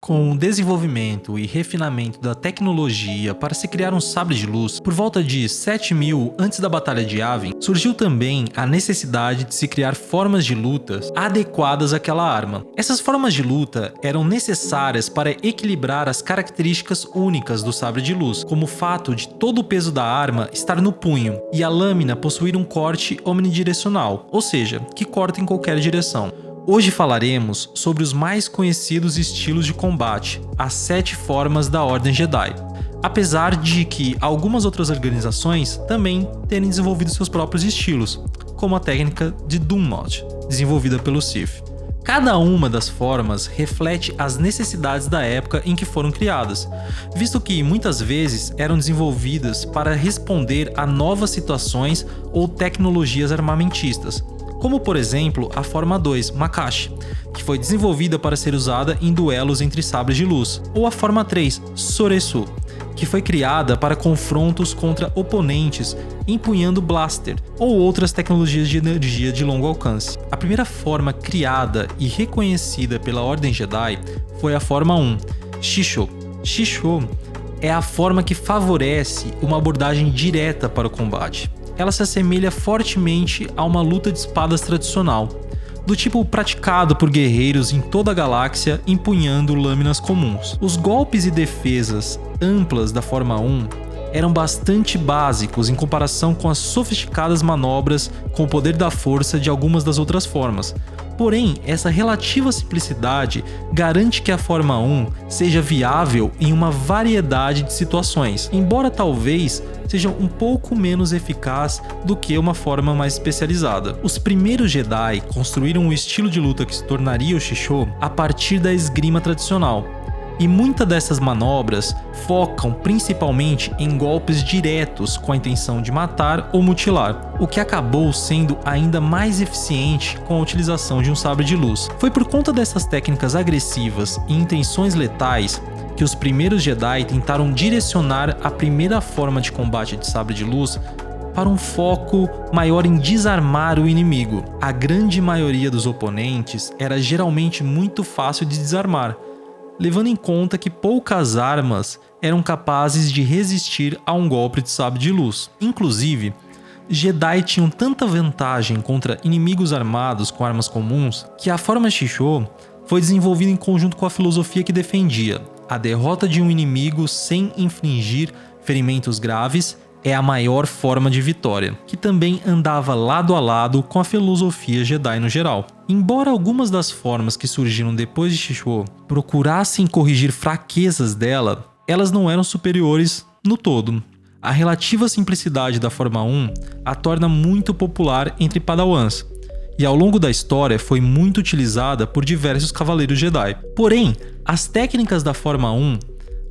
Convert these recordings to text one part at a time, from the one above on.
Com o desenvolvimento e refinamento da tecnologia para se criar um sabre de luz, por volta de 7000 antes da Batalha de Yavin, surgiu também a necessidade de se criar formas de lutas adequadas àquela arma. Essas formas de luta eram necessárias para equilibrar as características únicas do sabre de luz, como o fato de todo o peso da arma estar no punho e a lâmina possuir um corte omnidirecional, ou seja, que corta em qualquer direção. Hoje falaremos sobre os mais conhecidos estilos de combate, as 7 formas da Ordem Jedi. Apesar de que algumas outras organizações também terem desenvolvido seus próprios estilos, como a técnica de Doom Mod, desenvolvida pelo Sith. Cada uma das formas reflete as necessidades da época em que foram criadas, visto que muitas vezes eram desenvolvidas para responder a novas situações ou tecnologias armamentistas, como por exemplo a Forma 2, Makashi, que foi desenvolvida para ser usada em duelos entre sabres de luz, ou a Forma 3, Soresu, que foi criada para confrontos contra oponentes empunhando blaster ou outras tecnologias de energia de longo alcance. A primeira forma criada e reconhecida pela Ordem Jedi foi a Forma 1, Shisho. Shisho é a forma que favorece uma abordagem direta para o combate. Ela se assemelha fortemente a uma luta de espadas tradicional, do tipo praticado por guerreiros em toda a galáxia empunhando lâminas comuns. Os golpes e defesas amplas da Forma 1 eram bastante básicos em comparação com as sofisticadas manobras com o poder da força de algumas das outras formas. Porém, essa relativa simplicidade garante que a Forma 1 seja viável em uma variedade de situações, embora talvez seja um pouco menos eficaz do que uma forma mais especializada. Os primeiros Jedi construíram um estilo de luta que se tornaria o Shisho a partir da esgrima tradicional, e muitas dessas manobras focam principalmente em golpes diretos com a intenção de matar ou mutilar, o que acabou sendo ainda mais eficiente com a utilização de um sabre de luz. Foi por conta dessas técnicas agressivas e intenções letais que os primeiros Jedi tentaram direcionar a primeira forma de combate de sabre de luz para um foco maior em desarmar o inimigo. A grande maioria dos oponentes era geralmente muito fácil de desarmar, levando em conta que poucas armas eram capazes de resistir a um golpe de sabre de luz. Inclusive, Jedi tinham tanta vantagem contra inimigos armados com armas comuns que a forma Shisho foi desenvolvida em conjunto com a filosofia que defendia: a derrota de um inimigo sem infligir ferimentos graves é a maior forma de vitória, que também andava lado a lado com a filosofia Jedi no geral. Embora algumas das formas que surgiram depois de Shisho procurassem corrigir fraquezas dela, elas não eram superiores no todo. A relativa simplicidade da Forma 1 a torna muito popular entre padawans, e ao longo da história foi muito utilizada por diversos cavaleiros Jedi. Porém, as técnicas da Forma 1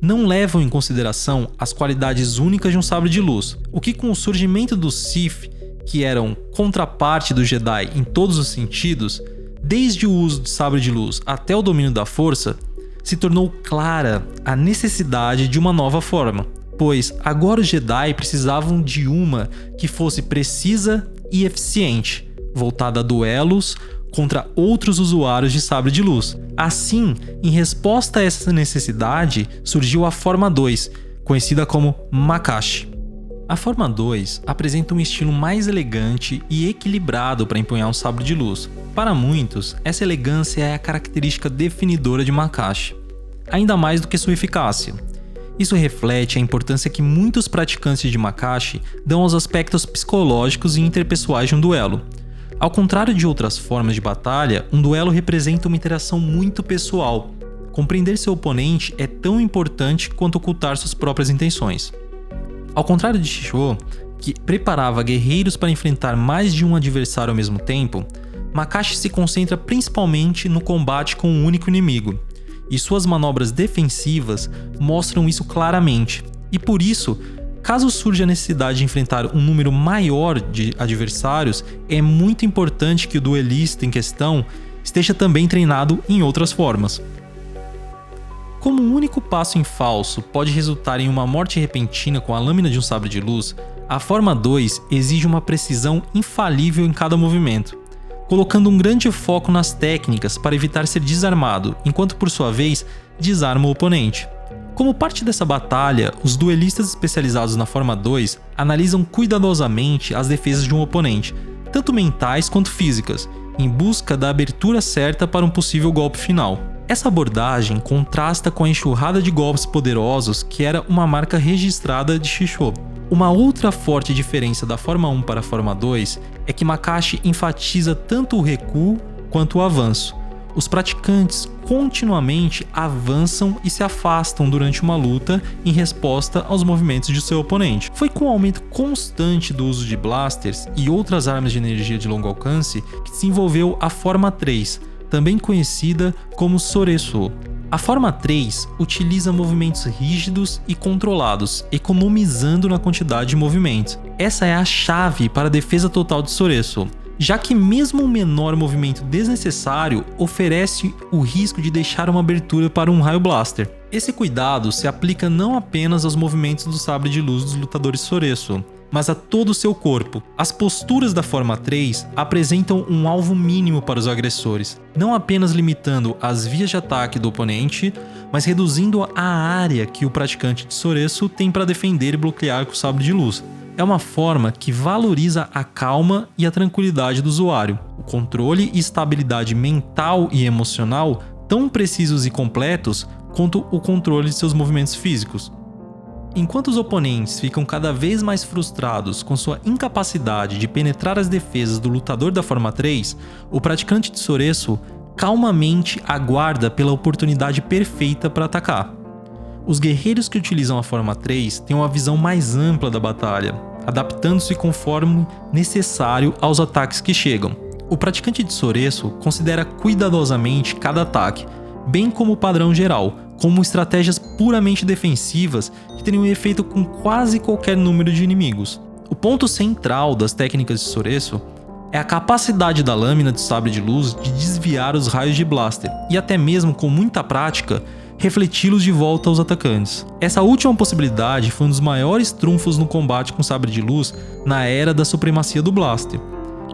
não levam em consideração as qualidades únicas de um sabre de luz, o que com o surgimento dos Sith, que eram contraparte do Jedi em todos os sentidos, desde o uso de sabre de luz até o domínio da força, se tornou clara a necessidade de uma nova forma, pois agora os Jedi precisavam de uma que fosse precisa e eficiente, voltada a duelos contra outros usuários de sabre de luz. Assim, em resposta a essa necessidade, surgiu a Forma 2, conhecida como Makashi. A Forma 2 apresenta um estilo mais elegante e equilibrado para empunhar um sabre de luz. Para muitos, essa elegância é a característica definidora de Makashi, ainda mais do que sua eficácia. Isso reflete a importância que muitos praticantes de Makashi dão aos aspectos psicológicos e interpessoais de um duelo. Ao contrário de outras formas de batalha, um duelo representa uma interação muito pessoal. Compreender seu oponente é tão importante quanto ocultar suas próprias intenções. Ao contrário de Shisho, que preparava guerreiros para enfrentar mais de um adversário ao mesmo tempo, Makashi se concentra principalmente no combate com um único inimigo, e suas manobras defensivas mostram isso claramente, e por isso, caso surja a necessidade de enfrentar um número maior de adversários, é muito importante que o duelista em questão esteja também treinado em outras formas. Como um único passo em falso pode resultar em uma morte repentina com a lâmina de um sabre de luz, a Forma 2 exige uma precisão infalível em cada movimento, colocando um grande foco nas técnicas para evitar ser desarmado, enquanto por sua vez desarma o oponente. Como parte dessa batalha, os duelistas especializados na forma 2 analisam cuidadosamente as defesas de um oponente, tanto mentais quanto físicas, em busca da abertura certa para um possível golpe final. Essa abordagem contrasta com a enxurrada de golpes poderosos que era uma marca registrada de Shisho. Uma outra forte diferença da forma 1 para a forma 2 é que Makashi enfatiza tanto o recuo quanto o avanço. Os praticantes continuamente avançam e se afastam durante uma luta em resposta aos movimentos de seu oponente. Foi com o aumento constante do uso de blasters e outras armas de energia de longo alcance que desenvolveu a forma 3, também conhecida como Soreso. A forma 3 utiliza movimentos rígidos e controlados, economizando na quantidade de movimentos. Essa é a chave para a defesa total de Soreso, já que mesmo um menor movimento desnecessário oferece o risco de deixar uma abertura para um raio blaster. Esse cuidado se aplica não apenas aos movimentos do sabre de luz dos lutadores Soreso, mas a todo o seu corpo. As posturas da forma 3 apresentam um alvo mínimo para os agressores, não apenas limitando as vias de ataque do oponente, mas reduzindo a área que o praticante de Soreso tem para defender e bloquear com o sabre de luz. É uma forma que valoriza a calma e a tranquilidade do usuário, o controle e estabilidade mental e emocional tão precisos e completos quanto o controle de seus movimentos físicos. Enquanto os oponentes ficam cada vez mais frustrados com sua incapacidade de penetrar as defesas do lutador da forma 3, o praticante de Soreso calmamente aguarda pela oportunidade perfeita para atacar. Os guerreiros que utilizam a forma 3 têm uma visão mais ampla da batalha, adaptando-se conforme necessário aos ataques que chegam. O praticante de Soreso considera cuidadosamente cada ataque, bem como o padrão geral, como estratégias puramente defensivas que teriam efeito com quase qualquer número de inimigos. O ponto central das técnicas de Soreso é a capacidade da lâmina de sabre de luz de desviar os raios de blaster e até mesmo com muita prática, refleti-los de volta aos atacantes. Essa última possibilidade foi um dos maiores trunfos no combate com sabre de luz na era da supremacia do blaster,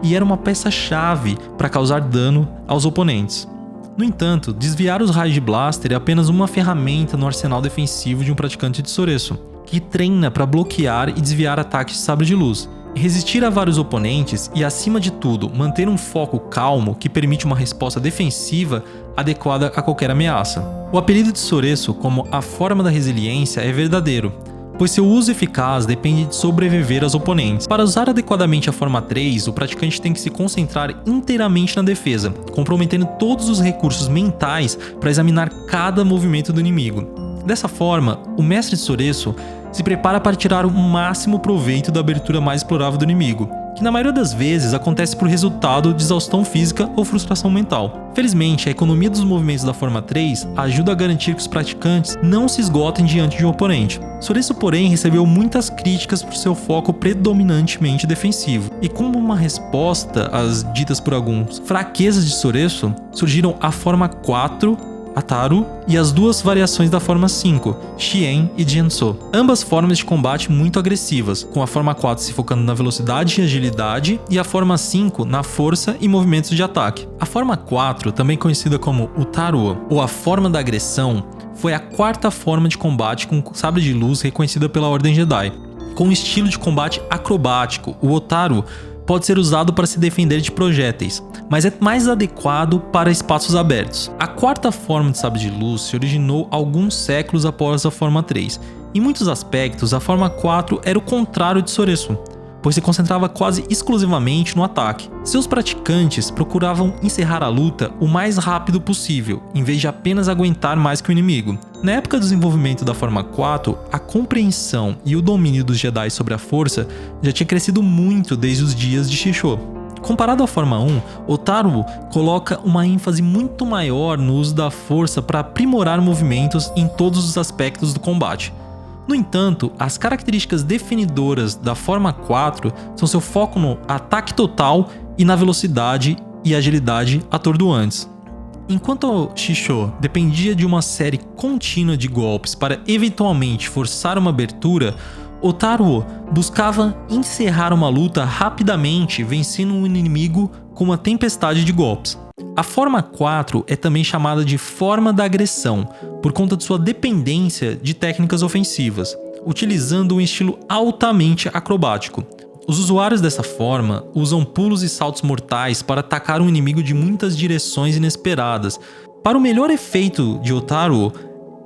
e era uma peça-chave para causar dano aos oponentes. No entanto, desviar os raios de blaster é apenas uma ferramenta no arsenal defensivo de um praticante de Soreso, que treina para bloquear e desviar ataques de sabre de luz, resistir a vários oponentes e, acima de tudo, manter um foco calmo que permite uma resposta defensiva adequada a qualquer ameaça. O apelido de Soreso como a forma da resiliência é verdadeiro, pois seu uso eficaz depende de sobreviver aos oponentes. Para usar adequadamente a forma 3, o praticante tem que se concentrar inteiramente na defesa, comprometendo todos os recursos mentais para examinar cada movimento do inimigo. Dessa forma, o mestre de Soreso se prepara para tirar o máximo proveito da abertura mais explorável do inimigo, que na maioria das vezes acontece por resultado de exaustão física ou frustração mental. Felizmente, a economia dos movimentos da forma 3 ajuda a garantir que os praticantes não se esgotem diante de um oponente. Soreso, porém, recebeu muitas críticas por seu foco predominantemente defensivo, e como uma resposta às ditas por alguns fraquezas de Soreso, surgiram a forma 4, Ataru, e as duas variações da forma 5, Shien e Genso. Ambas formas de combate muito agressivas, com a forma 4 se focando na velocidade e agilidade e a forma 5 na força e movimentos de ataque. A forma 4, também conhecida como Utaru, ou a forma da agressão, foi a quarta forma de combate com sabre de luz reconhecida pela Ordem Jedi. Com um estilo de combate acrobático, o Otaru pode ser usado para se defender de projéteis, mas é mais adequado para espaços abertos. A quarta forma de sabre de luz se originou alguns séculos após a forma 3. Em muitos aspectos, a forma 4 era o contrário de Soresu, pois se concentrava quase exclusivamente no ataque. Seus praticantes procuravam encerrar a luta o mais rápido possível, em vez de apenas aguentar mais que o inimigo. Na época do desenvolvimento da forma 4, a compreensão e o domínio dos Jedi sobre a força já tinha crescido muito desde os dias de Shisho. Comparado à forma 1, Otaru coloca uma ênfase muito maior no uso da força para aprimorar movimentos em todos os aspectos do combate. No entanto, as características definidoras da forma 4 são seu foco no ataque total e na velocidade e agilidade atordoantes. Enquanto Shisho dependia de uma série contínua de golpes para eventualmente forçar uma abertura, Otaru buscava encerrar uma luta rapidamente, vencendo um inimigo com uma tempestade de golpes. A forma 4 é também chamada de forma da agressão, por conta de sua dependência de técnicas ofensivas, utilizando um estilo altamente acrobático. Os usuários dessa forma usam pulos e saltos mortais para atacar um inimigo de muitas direções inesperadas. Para o melhor efeito de Otaru,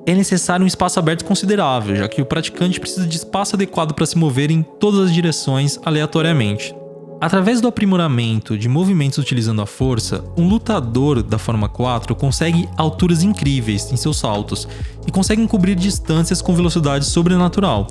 é necessário um espaço aberto considerável, já que o praticante precisa de espaço adequado para se mover em todas as direções aleatoriamente. Através do aprimoramento de movimentos utilizando a força, um lutador da forma 4 consegue alturas incríveis em seus saltos e consegue cobrir distâncias com velocidade sobrenatural.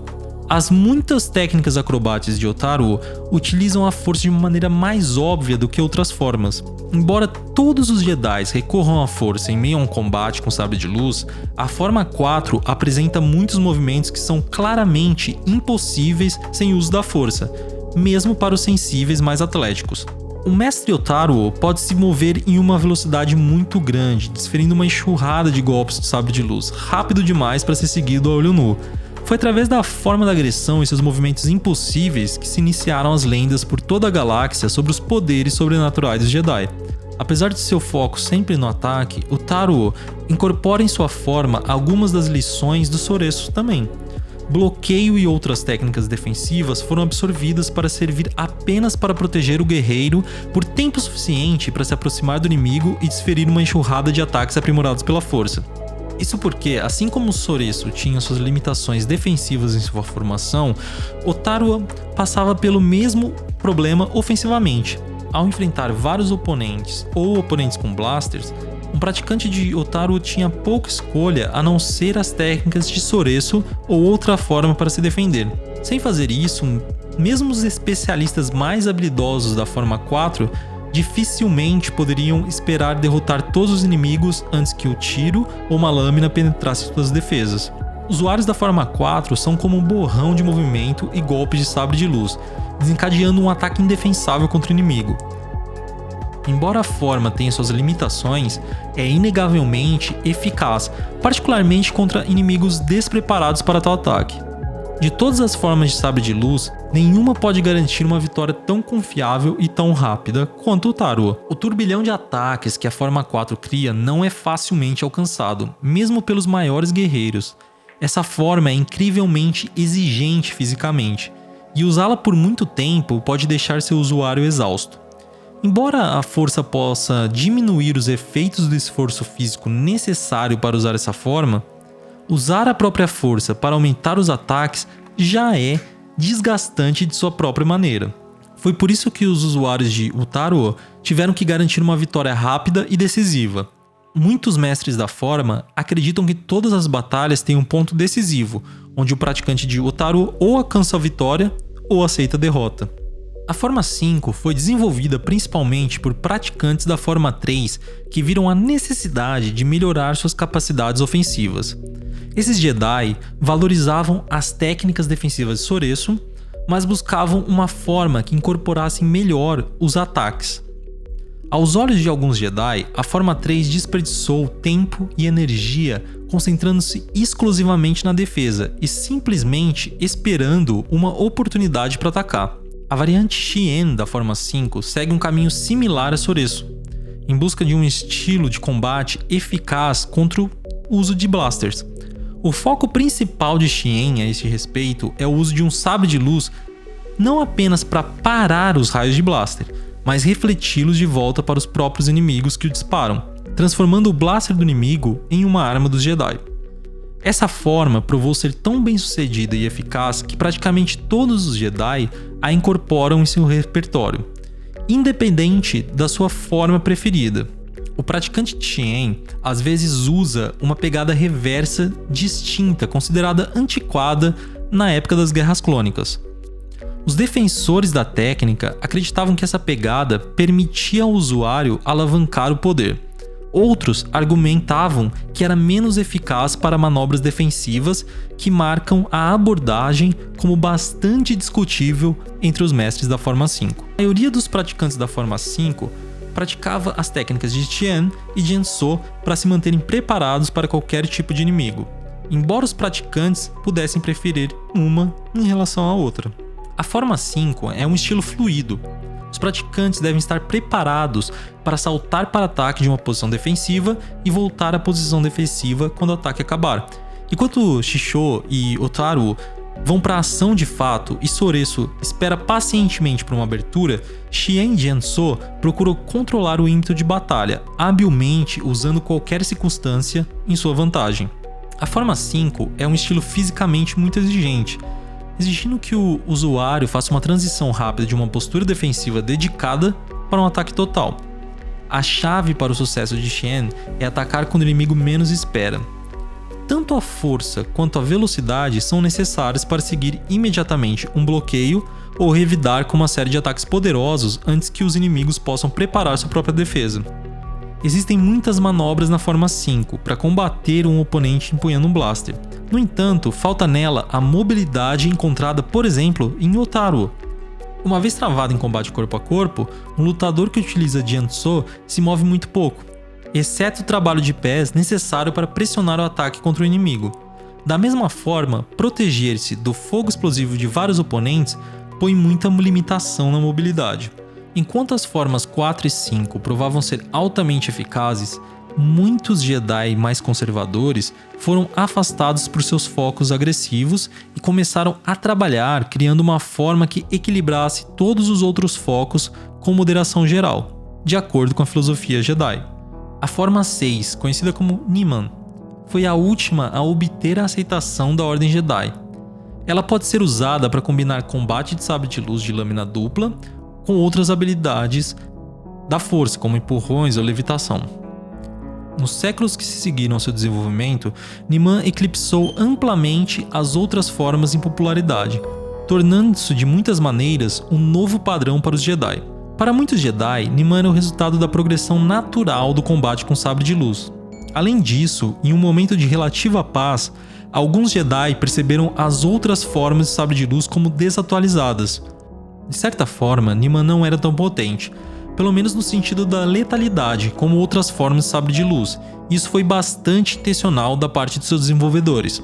As muitas técnicas acrobáticas de Otaru utilizam a força de uma maneira mais óbvia do que outras formas. Embora todos os Jedi recorram à força em meio a um combate com sabre de luz, a forma 4 apresenta muitos movimentos que são claramente impossíveis sem uso da força, mesmo para os sensíveis mais atléticos. O mestre Otaru pode se mover em uma velocidade muito grande, desferindo uma enxurrada de golpes de sabre de luz, rápido demais para ser seguido a olho nu. Foi através da forma da agressão e seus movimentos impossíveis que se iniciaram as lendas por toda a galáxia sobre os poderes sobrenaturais dos Jedi. Apesar de seu foco sempre no ataque, Otaru incorpora em sua forma algumas das lições do Soreço também. Bloqueio e outras técnicas defensivas foram absorvidas para servir apenas para proteger o guerreiro por tempo suficiente para se aproximar do inimigo e desferir uma enxurrada de ataques aprimorados pela força. Isso porque, assim como o Soreço tinha suas limitações defensivas em sua formação, Otaru passava pelo mesmo problema ofensivamente. Ao enfrentar vários oponentes ou oponentes com blasters, um praticante de Otaru tinha pouca escolha a não ser as técnicas de Soreço ou outra forma para se defender. Sem fazer isso, mesmo os especialistas mais habilidosos da forma 4 dificilmente poderiam esperar derrotar todos os inimigos antes que o tiro ou uma lâmina penetrasse suas defesas. Usuários da forma 4 são como um borrão de movimento e golpes de sabre de luz, desencadeando um ataque indefensável contra o inimigo. Embora a forma tenha suas limitações, é inegavelmente eficaz, particularmente contra inimigos despreparados para tal ataque. De todas as formas de sabre de luz, nenhuma pode garantir uma vitória tão confiável e tão rápida quanto o Otaru. O turbilhão de ataques que a forma 4 cria não é facilmente alcançado, mesmo pelos maiores guerreiros. Essa forma é incrivelmente exigente fisicamente, e usá-la por muito tempo pode deixar seu usuário exausto. Embora a força possa diminuir os efeitos do esforço físico necessário para usar essa forma, usar a própria força para aumentar os ataques já é desgastante de sua própria maneira. Foi por isso que os usuários de Otaru tiveram que garantir uma vitória rápida e decisiva. Muitos mestres da forma acreditam que todas as batalhas têm um ponto decisivo, onde o praticante de Otaru ou alcança a vitória ou aceita a derrota. A forma 5 foi desenvolvida principalmente por praticantes da forma 3 que viram a necessidade de melhorar suas capacidades ofensivas. Esses Jedi valorizavam as técnicas defensivas de Soreço, mas buscavam uma forma que incorporasse melhor os ataques. Aos olhos de alguns Jedi, a forma 3 desperdiçou tempo e energia concentrando-se exclusivamente na defesa e simplesmente esperando uma oportunidade para atacar. A variante Xien da forma 5 segue um caminho similar a Soreço, em busca de um estilo de combate eficaz contra o uso de blasters. O foco principal de Xien a este respeito é o uso de um sabre de luz não apenas para parar os raios de blaster, mas refleti-los de volta para os próprios inimigos que o disparam, transformando o blaster do inimigo em uma arma dos Jedi. Essa forma provou ser tão bem sucedida e eficaz que praticamente todos os Jedi a incorporam em seu repertório, independente da sua forma preferida. O praticante Xien às vezes usa uma pegada reversa distinta, considerada antiquada na época das Guerras Clônicas. Os defensores da técnica acreditavam que essa pegada permitia ao usuário alavancar o poder. Outros argumentavam que era menos eficaz para manobras defensivas, que marcam a abordagem como bastante discutível entre os mestres da forma 5. A maioria dos praticantes da forma 5 praticava as técnicas de Tien e Genso para se manterem preparados para qualquer tipo de inimigo, embora os praticantes pudessem preferir uma em relação à outra. A forma 5 é um estilo fluido. Os praticantes devem estar preparados para saltar para ataque de uma posição defensiva e voltar à posição defensiva quando o ataque acabar. Enquanto Shisho e Otaru vão para a ação de fato e Soresu espera pacientemente por uma abertura, Shien Jianso procura controlar o ímpeto de batalha, habilmente usando qualquer circunstância em sua vantagem. A forma 5 é um estilo fisicamente muito exigente, exigindo que o usuário faça uma transição rápida de uma postura defensiva dedicada para um ataque total. A chave para o sucesso de Shien é atacar quando o inimigo menos espera. Tanto a força quanto a velocidade são necessárias para seguir imediatamente um bloqueio ou revidar com uma série de ataques poderosos antes que os inimigos possam preparar sua própria defesa. Existem muitas manobras na forma 5 para combater um oponente empunhando um blaster. No entanto, falta nela a mobilidade encontrada, por exemplo, em Otaru. Uma vez travado em combate corpo a corpo, um lutador que utiliza Jianso se move muito pouco, exceto o trabalho de pés necessário para pressionar o ataque contra o inimigo. Da mesma forma, proteger-se do fogo explosivo de vários oponentes põe muita limitação na mobilidade. Enquanto as formas 4 e 5 provavam ser altamente eficazes, muitos Jedi mais conservadores foram afastados por seus focos agressivos e começaram a trabalhar criando uma forma que equilibrasse todos os outros focos com moderação geral, de acordo com a filosofia Jedi. A forma 6, conhecida como Niman, foi a última a obter a aceitação da Ordem Jedi. Ela pode ser usada para combinar combate de sabre de luz de lâmina dupla com outras habilidades da força, como empurrões ou levitação. Nos séculos que se seguiram ao seu desenvolvimento, Niman eclipsou amplamente as outras formas em popularidade, tornando-se de muitas maneiras um novo padrão para os Jedi. Para muitos Jedi, Niman era o resultado da progressão natural do combate com sabre de luz. Além disso, em um momento de relativa paz, alguns Jedi perceberam as outras formas de sabre de luz como desatualizadas. De certa forma, Niman não era tão potente, pelo menos no sentido da letalidade, como outras formas de sabre de luz. Isso foi bastante intencional da parte de seus desenvolvedores.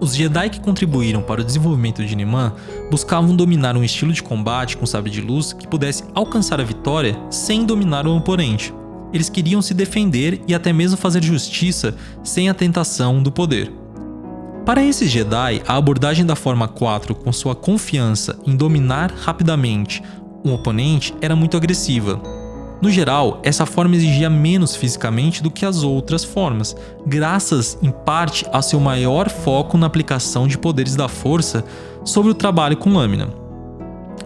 Os Jedi que contribuíram para o desenvolvimento de Niman buscavam dominar um estilo de combate com sabre de luz que pudesse alcançar a vitória sem dominar o oponente. Eles queriam se defender e até mesmo fazer justiça sem a tentação do poder. Para esses Jedi, a abordagem da forma 4 com sua confiança em dominar rapidamente um oponente era muito agressiva. No geral, essa forma exigia menos fisicamente do que as outras formas, graças em parte ao seu maior foco na aplicação de poderes da força sobre o trabalho com lâmina.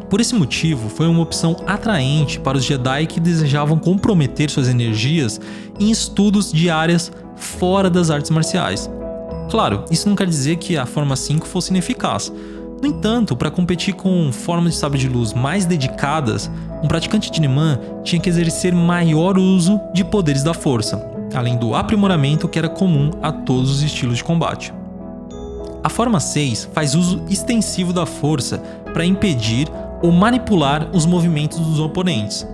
Por esse motivo, foi uma opção atraente para os Jedi que desejavam comprometer suas energias em estudos de áreas fora das artes marciais. Claro, isso não quer dizer que a forma 5 fosse ineficaz. No entanto, para competir com formas de sabre de luz mais dedicadas, um praticante de Niman tinha que exercer maior uso de poderes da força, além do aprimoramento que era comum a todos os estilos de combate. A forma 6 faz uso extensivo da força para impedir ou manipular os movimentos dos oponentes.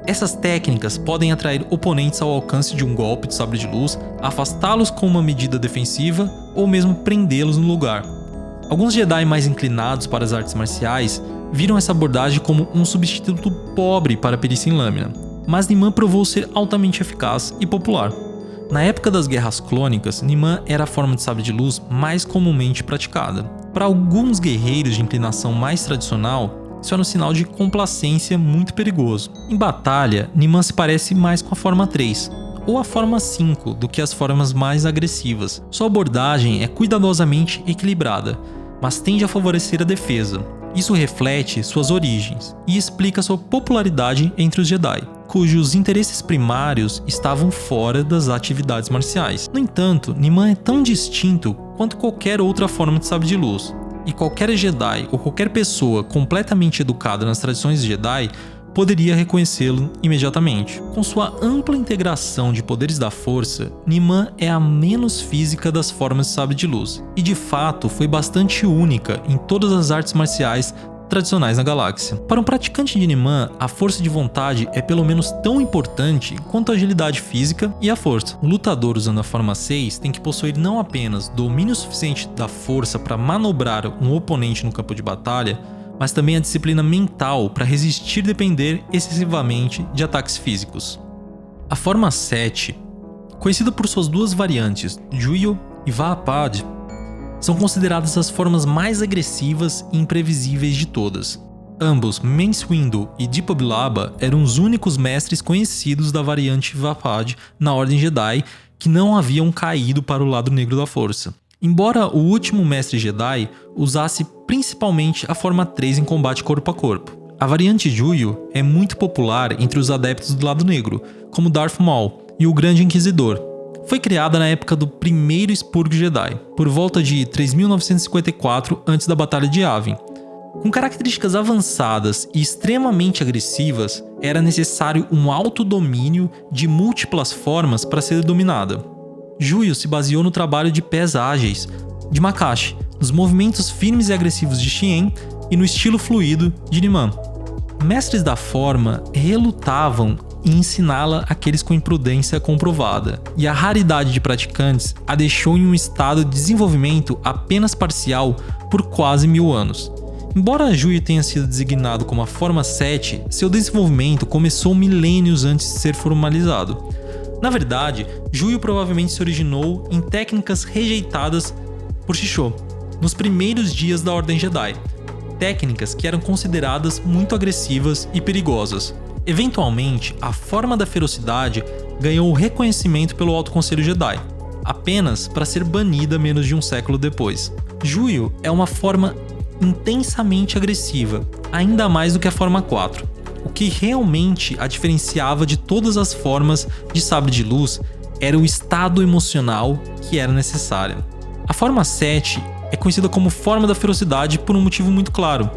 Essas técnicas podem atrair oponentes ao alcance de um golpe de sabre de luz, afastá-los com uma medida defensiva ou mesmo prendê-los no lugar. Alguns Jedi mais inclinados para as artes marciais viram essa abordagem como um substituto pobre para a perícia em lâmina, mas Niman provou ser altamente eficaz e popular. Na época das Guerras Clônicas, Niman era a forma de sabre de luz mais comumente praticada. Para alguns guerreiros de inclinação mais tradicional, isso era um sinal de complacência muito perigoso. Em batalha, Niman se parece mais com a forma 3, ou a forma 5 do que as formas mais agressivas. Sua abordagem é cuidadosamente equilibrada, mas tende a favorecer a defesa. Isso reflete suas origens e explica sua popularidade entre os Jedi, cujos interesses primários estavam fora das atividades marciais. No entanto, Niman é tão distinto quanto qualquer outra forma de sabre de luz, e qualquer Jedi ou qualquer pessoa completamente educada nas tradições Jedi poderia reconhecê-lo imediatamente. Com sua ampla integração de poderes da força, Niman é a menos física das formas de sabre de luz, e de fato foi bastante única em todas as artes marciais tradicionais na galáxia. Para um praticante de Niman, a força de vontade é pelo menos tão importante quanto a agilidade física e a força. O lutador usando a forma 6 tem que possuir não apenas domínio suficiente da força para manobrar um oponente no campo de batalha, mas também a disciplina mental para resistir e depender excessivamente de ataques físicos. A forma 7, conhecida por suas duas variantes, Juyo e Vahapad, são consideradas as formas mais agressivas e imprevisíveis de todas. Ambos, Mace Windu e Depa Billaba, eram os únicos mestres conhecidos da variante Vahapad na Ordem Jedi que não haviam caído para o lado negro da Força. Embora o último mestre Jedi usasse principalmente a forma 3 em combate corpo a corpo. A variante Juyo é muito popular entre os adeptos do lado negro, como Darth Maul e o Grande Inquisidor. Foi criada na época do primeiro expurgo Jedi, por volta de 3954 antes da Batalha de Yavin. Com características avançadas e extremamente agressivas, era necessário um alto domínio de múltiplas formas para ser dominada. Juyo se baseou no trabalho de pés ágeis de Makashi, nos movimentos firmes e agressivos de Xi'en e no estilo fluido de Niman. Mestres da forma relutavam em ensiná-la àqueles com imprudência comprovada, e a raridade de praticantes a deixou em um estado de desenvolvimento apenas parcial por quase 1000 anos. Embora Juyo tenha sido designado como a forma 7, seu desenvolvimento começou milênios antes de ser formalizado. Na verdade, Juyo provavelmente se originou em técnicas rejeitadas por Shisho nos primeiros dias da Ordem Jedi, técnicas que eram consideradas muito agressivas e perigosas. Eventualmente, a forma da ferocidade ganhou o reconhecimento pelo Alto Conselho Jedi, apenas para ser banida menos de um século depois. Juyo é uma forma intensamente agressiva, ainda mais do que a forma 4. O que realmente a diferenciava de todas as formas de sabre de luz era o estado emocional que era necessário. A forma 7 é conhecida como forma da ferocidade por um motivo muito claro.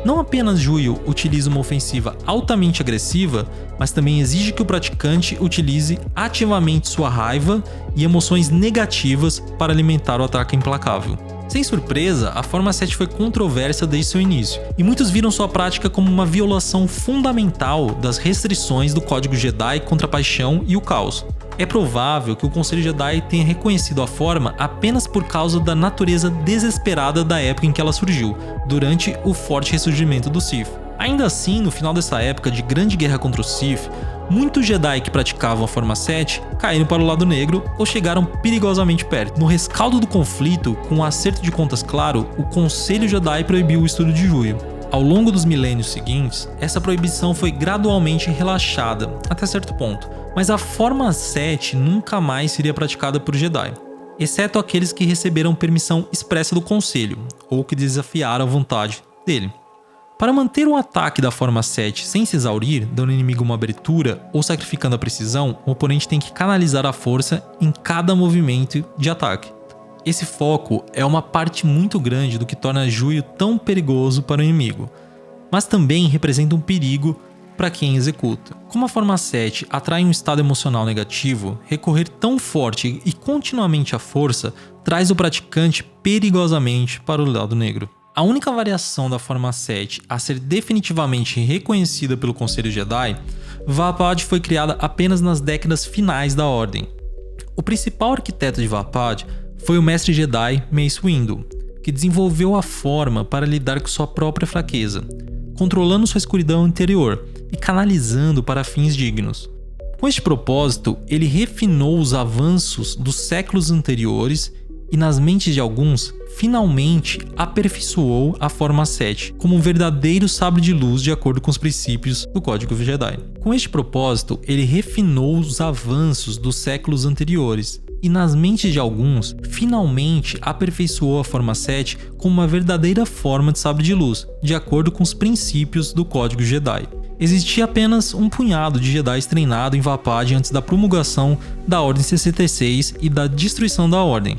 Não apenas Juyo utiliza uma ofensiva altamente agressiva, mas também exige que o praticante utilize ativamente sua raiva e emoções negativas para alimentar o ataque implacável. Sem surpresa, a forma 7 foi controversa desde seu início, e muitos viram sua prática como uma violação fundamental das restrições do Código Jedi contra a paixão e o caos. É provável que o Conselho Jedi tenha reconhecido a forma apenas por causa da natureza desesperada da época em que ela surgiu, durante o forte ressurgimento do Sith. Ainda assim, no final dessa época de grande guerra contra o Sith, muitos Jedi que praticavam a forma 7 caíram para o lado negro ou chegaram perigosamente perto. No rescaldo do conflito, com um acerto de contas claro, o Conselho Jedi proibiu o estudo de Juyo. Ao longo dos milênios seguintes, essa proibição foi gradualmente relaxada, até certo ponto, mas a forma 7 nunca mais seria praticada por Jedi, exceto aqueles que receberam permissão expressa do Conselho, ou que desafiaram a vontade dele. Para manter um ataque da forma 7 sem se exaurir, dando ao inimigo uma abertura ou sacrificando a precisão, o oponente tem que canalizar a força em cada movimento de ataque. Esse foco é uma parte muito grande do que torna Juyo tão perigoso para o inimigo, mas também representa um perigo para quem executa. Como a forma 7 atrai um estado emocional negativo, recorrer tão forte e continuamente à força traz o praticante perigosamente para o lado negro. A única variação da forma 7 a ser definitivamente reconhecida pelo Conselho Jedi, Vahapad foi criada apenas nas décadas finais da Ordem. O principal arquiteto de Vahapad foi o mestre Jedi Mace Windu, que desenvolveu a forma para lidar com sua própria fraqueza, controlando sua escuridão interior e canalizando para fins dignos. Com este propósito, ele refinou os avanços dos séculos anteriores e, nas mentes de alguns, finalmente aperfeiçoou a forma 7 como um verdadeiro sabre de luz de acordo com os princípios do Código Jedi. Com este propósito, ele refinou os avanços dos séculos anteriores e, nas mentes de alguns, finalmente aperfeiçoou a forma 7 como uma verdadeira forma de sabre de luz, de acordo com os princípios do Código Jedi. Existia apenas um punhado de Jedi treinado em Vahapad antes da promulgação da Ordem 66 e da destruição da Ordem.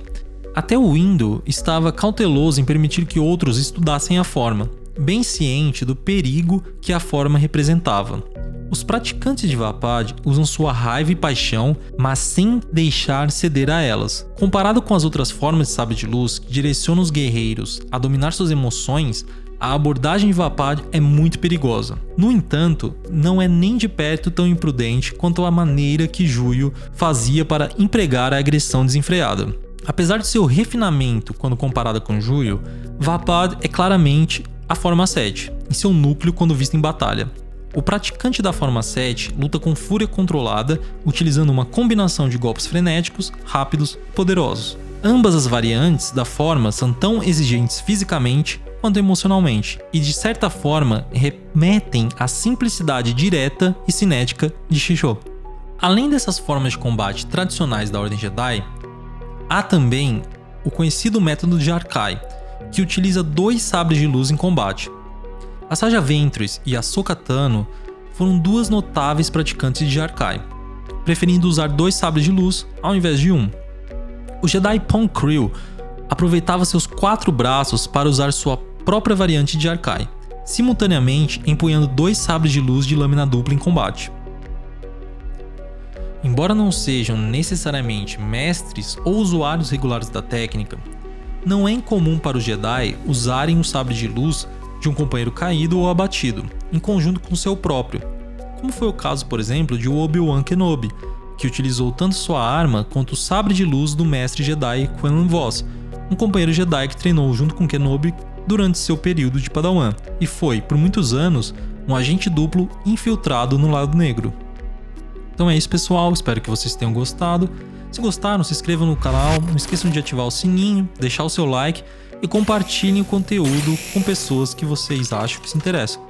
Até o Windu estava cauteloso em permitir que outros estudassem a forma, bem ciente do perigo que a forma representava. Os praticantes de Vahapad usam sua raiva e paixão, mas sem deixar ceder a elas. Comparado com as outras formas de sabre de luz que direcionam os guerreiros a dominar suas emoções, a abordagem de Vahapad é muito perigosa. No entanto, não é nem de perto tão imprudente quanto a maneira que Juyo fazia para empregar a agressão desenfreada. Apesar de seu refinamento quando comparada com Juyo, Vahapad é claramente a forma 7, em seu núcleo quando vista em batalha. O praticante da forma 7 luta com fúria controlada, utilizando uma combinação de golpes frenéticos, rápidos e poderosos. Ambas as variantes da forma são tão exigentes fisicamente quanto emocionalmente, e de certa forma remetem à simplicidade direta e cinética de Shisho. Além dessas formas de combate tradicionais da Ordem Jedi, há também o conhecido método de Arkai, que utiliza 2 sabres de luz em combate. A Saja Ventress e a Ahsoka Tano foram 2 notáveis praticantes de Arkai, preferindo usar 2 sabres de luz ao invés de 1. O Jedi Pong Creel aproveitava seus 4 braços para usar sua própria variante de Arkai, simultaneamente empunhando 2 sabres de luz de lâmina dupla em combate. Embora não sejam necessariamente mestres ou usuários regulares da técnica, não é incomum para os Jedi usarem o sabre de luz de um companheiro caído ou abatido, em conjunto com seu próprio, como foi o caso, por exemplo, de Obi-Wan Kenobi, que utilizou tanto sua arma quanto o sabre de luz do mestre Jedi Quinlan Vos, um companheiro Jedi que treinou junto com Kenobi durante seu período de Padawan, e foi, por muitos anos, um agente duplo infiltrado no lado negro. Então é isso, pessoal, espero que vocês tenham gostado. Se gostaram, se inscrevam no canal, não esqueçam de ativar o sininho, deixar o seu like e compartilhem o conteúdo com pessoas que vocês acham que se interessam.